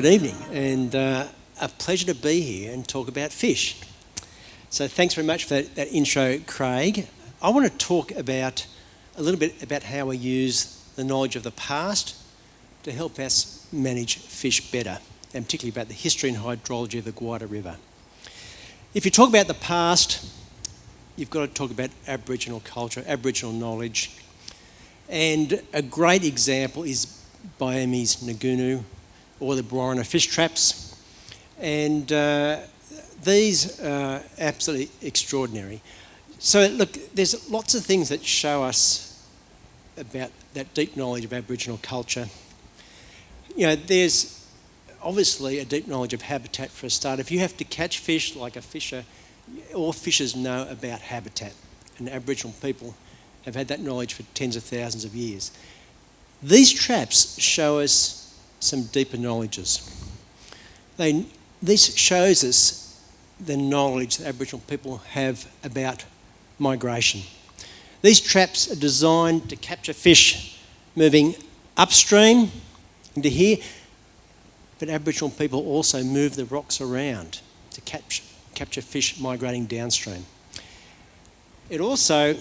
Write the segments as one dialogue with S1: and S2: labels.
S1: good evening, and a pleasure to be here and talk about fish. So thanks very much for that intro, Craig. I want to talk about a little bit about how we use the knowledge of the past to help us manage fish better, and particularly about the history and hydrology of the Guada River. If you talk about the past, you've got to talk about Aboriginal culture, Aboriginal knowledge, and a great example is Biami's Ngunu or the Bwarina fish traps, and these are absolutely extraordinary. So look, there's lots of things that show us about that deep knowledge of Aboriginal culture. You know, there's obviously a deep knowledge of habitat for a start. If you have to catch fish like a fisher, all fishers know about habitat, and Aboriginal people have had that knowledge for tens of thousands of years. These traps show us some deeper knowledges. This shows us the knowledge that Aboriginal people have about migration. These traps are designed to capture fish moving upstream into here, but Aboriginal people also move the rocks around to capture fish migrating downstream. It also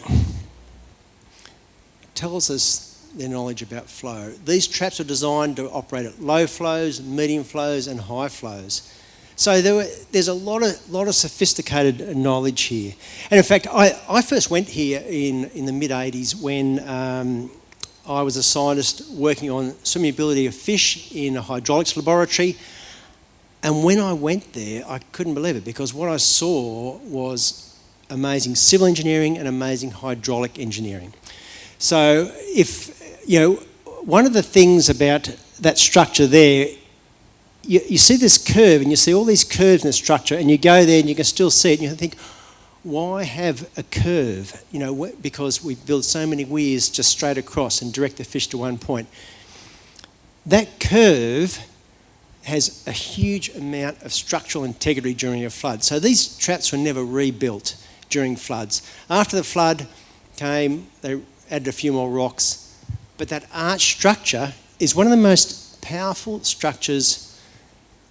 S1: tells us their knowledge about flow. These traps are designed to operate at low flows, medium flows and high flows. So there's a lot of sophisticated knowledge here. And in fact, I first went here in the mid-80s when I was a scientist working on swimmability of fish in a hydraulics laboratory. And when I went there, I couldn't believe it, because what I saw was amazing civil engineering and amazing hydraulic engineering. So one of the things about that structure there, you see this curve and you see all these curves in the structure, and you go there and you can still see it and you think, why have a curve? Because we build so many weirs just straight across and direct the fish to one point. That curve has a huge amount of structural integrity during a flood. So these traps were never rebuilt during floods. After the flood came, they added a few more rocks, but that arch structure is one of the most powerful structures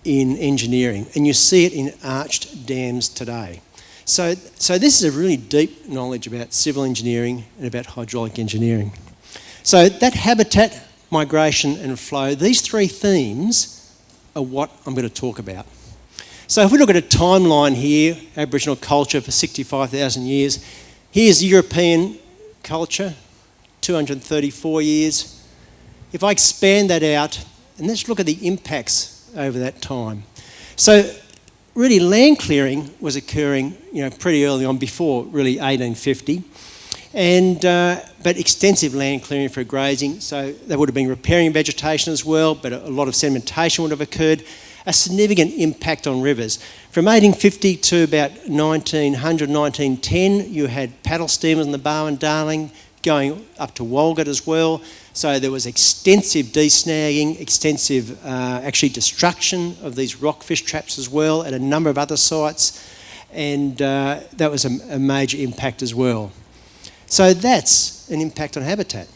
S1: in engineering, and you see it in arched dams today. So this is a really deep knowledge about civil engineering and about hydraulic engineering. So that habitat, migration and flow, these three themes are what I'm going to talk about. So if we look at a timeline here, Aboriginal culture for 65,000 years, here's European culture, 234 years. If I expand that out, and let's look at the impacts over that time. So really land clearing was occurring pretty early on, before really 1850, but extensive land clearing for grazing, so they would have been repairing vegetation as well, but a lot of sedimentation would have occurred. A significant impact on rivers. From 1850 to about 1900, 1910, you had paddle steamers in the Barwon Darling, going up to Walgett as well. So there was extensive desnagging, extensive actually destruction of these rockfish traps as well at a number of other sites, and that was a major impact as well. So that's an impact on habitat.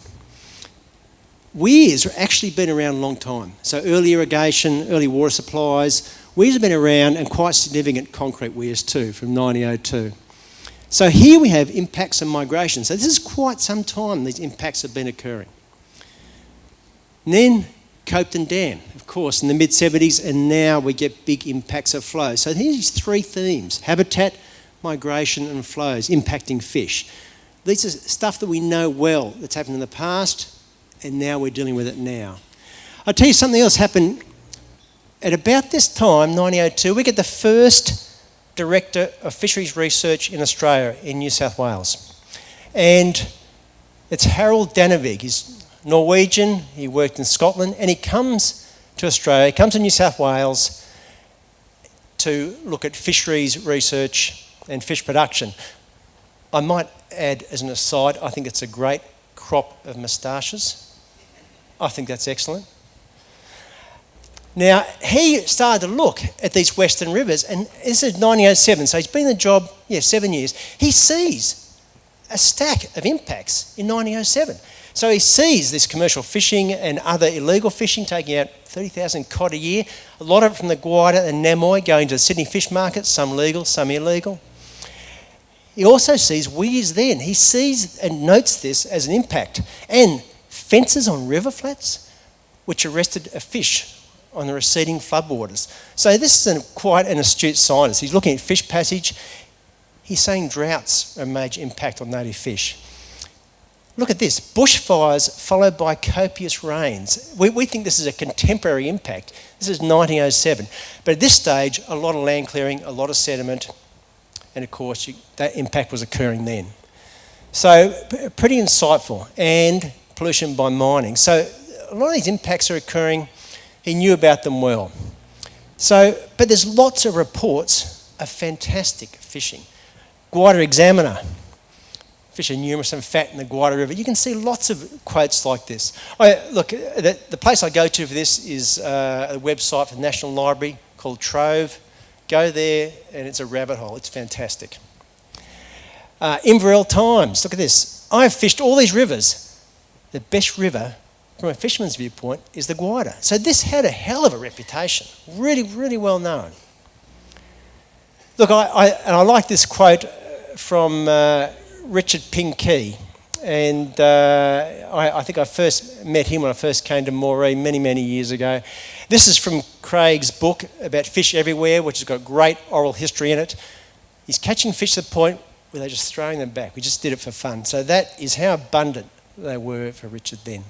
S1: Weirs have actually been around a long time. So early irrigation, early water supplies, weirs have been around, and quite significant concrete weirs too, from 1902. So here we have impacts on migration. So this is quite some time these impacts have been occurring. And then Copeton Dam, of course, in the mid-70s, and now we get big impacts of flow. So here's three themes: habitat, migration and flows impacting fish. These are stuff that we know well that's happened in the past, and now we're dealing with it now. I'll tell you something else happened at about this time, 1902. We get the first Director of Fisheries Research in Australia, in New South Wales. And it's Harold Danevig. He's Norwegian, he worked in Scotland, and he comes to Australia, comes to New South Wales to look at fisheries research and fish production. I might add as an aside, I think it's a great crop of moustaches. I think that's excellent. Now, he started to look at these western rivers, and this is 1907, so he's been in the job, 7 years. He sees a stack of impacts in 1907. So he sees this commercial fishing and other illegal fishing taking out 30,000 cod a year, a lot of it from the Guida and Namoy going to the Sydney fish market, some legal, some illegal. He also sees weirs then. He sees and notes this as an impact. And fences on river flats, which arrested a fish on the receding floodwaters. So this is quite an astute scientist. He's looking at fish passage. He's saying droughts are a major impact on native fish. Look at this, bushfires followed by copious rains. We think this is a contemporary impact. This is 1907. But at this stage, a lot of land clearing, a lot of sediment, and of course that impact was occurring then. So pretty insightful, and pollution by mining. So a lot of these impacts are occurring. He knew about them well. So, but there's lots of reports of fantastic fishing. Guida Examiner, fish are numerous and fat in the Guida River. You can see lots of quotes like this. Look, the place I go to for this is a website for the National Library called Trove. Go there and it's a rabbit hole. It's fantastic. Inverell Times, look at this. I've fished all these rivers. The best river from a fisherman's viewpoint is the Guida. So this had a hell of a reputation. Really, really well known. Look, I like this quote from Richard Pinkey, and I think I first met him when I first came to Moree many, many years ago. This is from Craig's book about fish everywhere, which has got great oral history in it. He's catching fish to the point where they're just throwing them back. We just did it for fun. So that is how abundant they were for Richard then.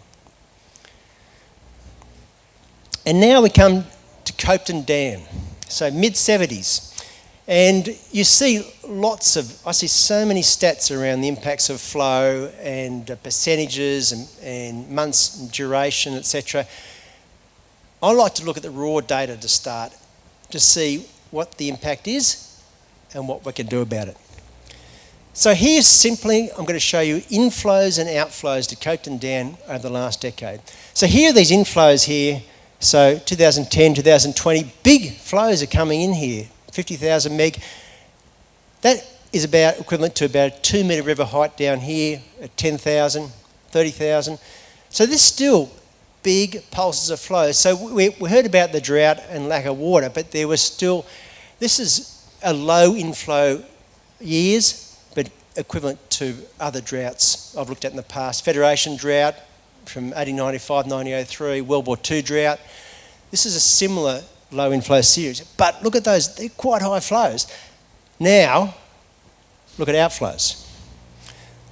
S1: And now we come to Copton Dam, so mid-70s. And you see I see so many stats around the impacts of flow and percentages and months and duration, etc. I like to look at the raw data to start, to see what the impact is and what we can do about it. So here's simply, I'm going to show you inflows and outflows to Copton Dam over the last decade. So here are these inflows here. So 2010, 2020, big flows are coming in here. 50,000 meg. That is about equivalent to about a 2 metre river height down here at 10,000, 30,000. So there's still big pulses of flow. So we heard about the drought and lack of water, but there was still, this is a low inflow years, but equivalent to other droughts I've looked at in the past. Federation drought from 1895, 1903, World War II drought. This is a similar low inflow series. But look at those, they're quite high flows. Now, look at outflows.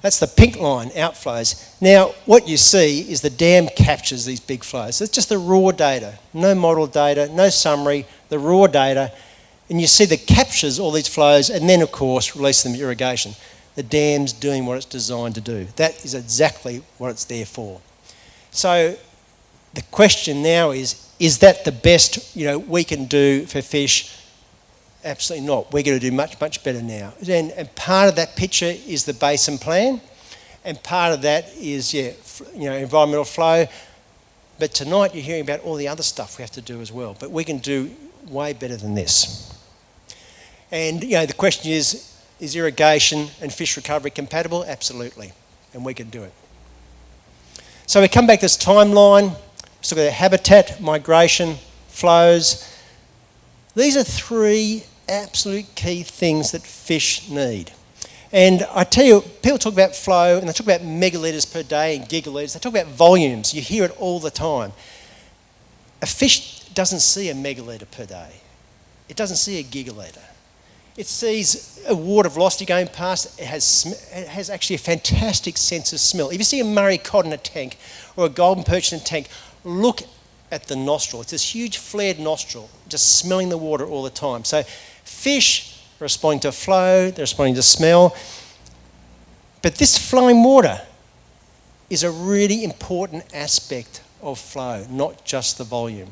S1: That's the pink line, outflows. Now, what you see is the dam captures these big flows. It's just the raw data, no model data, no summary, the raw data. And you see that captures all these flows and then, of course, release them to irrigation. The dam's doing what it's designed to do. That is exactly what it's there for. So the question now is that the best we can do for fish? Absolutely not. We're going to do much, much better now. And part of that picture is the basin plan, and part of that is, environmental flow. But tonight you're hearing about all the other stuff we have to do as well. But we can do way better than this. And, the question is irrigation and fish recovery compatible? Absolutely. And we can do it. So we come back to this timeline. Let's look at habitat, migration, flows. These are three absolute key things that fish need. And I tell you, people talk about flow and they talk about megalitres per day and gigalitres. They talk about volumes. You hear it all the time. A fish doesn't see a megalitre per day. It doesn't see a gigalitre. It sees a water velocity going past. It has actually a fantastic sense of smell. If you see a Murray cod in a tank or a golden perch in a tank, look at the nostril. It's this huge flared nostril, just smelling the water all the time. So fish are responding to flow, they're responding to smell. But this flowing water is a really important aspect of flow, not just the volume.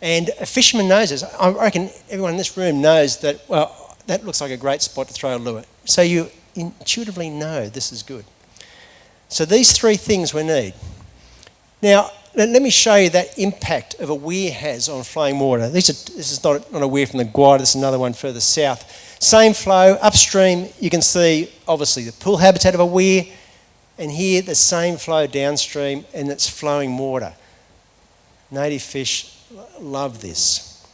S1: And a fisherman knows this. I reckon everyone in this room knows that, well, that looks like a great spot to throw a lure. So you intuitively know this is good. So these three things we need. Now, let me show you that impact of a weir has on flowing water. This is not a weir from the Guida, this is another one further south. Same flow, upstream, you can see obviously the pool habitat of a weir, And here the same flow downstream and it's flowing water. Native fish love this.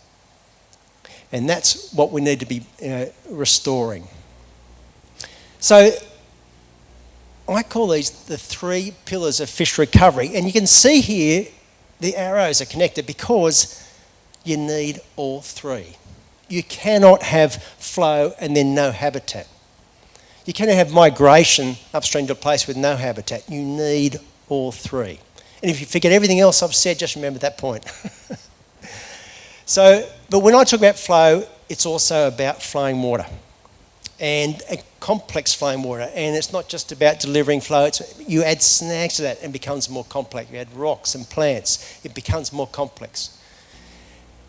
S1: And that's what we need to be restoring. So I call these the 3 pillars of fish recovery. And you can see here the arrows are connected because you need all 3. You cannot have flow and then no habitat. You cannot have migration upstream to a place with no habitat. You need all 3. And if you forget everything else I've said, just remember that point. But when I talk about flow, it's also about flowing water. And a complex flowing water. And it's not just about delivering flow. You add snags to that and it becomes more complex. You add rocks and plants. It becomes more complex.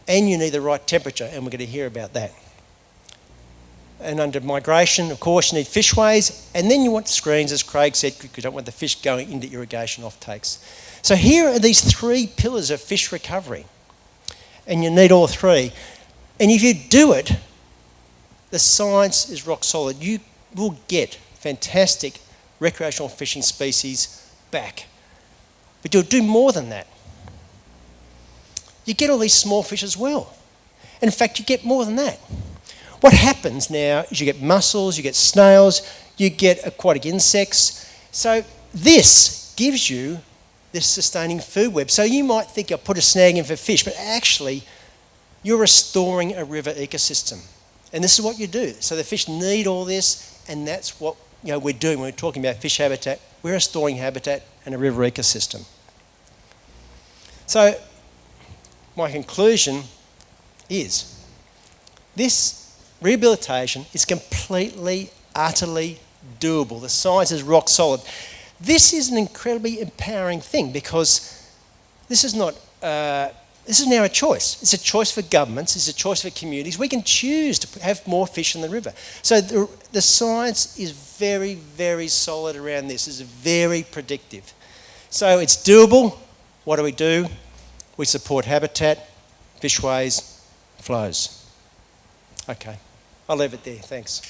S1: And you need the right temperature, and we're going to hear about that. And under migration, of course, you need fishways, and then you want screens, as Craig said, because you don't want the fish going into irrigation offtakes. So here are these 3 pillars of fish recovery, and you need all 3. And if you do it, the science is rock solid. You will get fantastic recreational fishing species back. But you'll do more than that. You get all these small fish as well. And in fact, you get more than that. What happens now is you get mussels, you get snails, you get aquatic insects. So this gives you this sustaining food web. So you might think I'll put a snag in for fish, but actually you're restoring a river ecosystem. And this is what you do. So the fish need all this, and that's what we're doing when we're talking about fish habitat. We're restoring habitat and a river ecosystem. So my conclusion is this rehabilitation is completely, utterly doable. The science is rock solid. This is an incredibly empowering thing because this is now a choice. It's a choice for governments. It's a choice for communities. We can choose to have more fish in the river. So the science is very, very solid around this. It's very predictive. So it's doable. What do? We support habitat, fishways, flows. Okay, I'll leave it there. Thanks.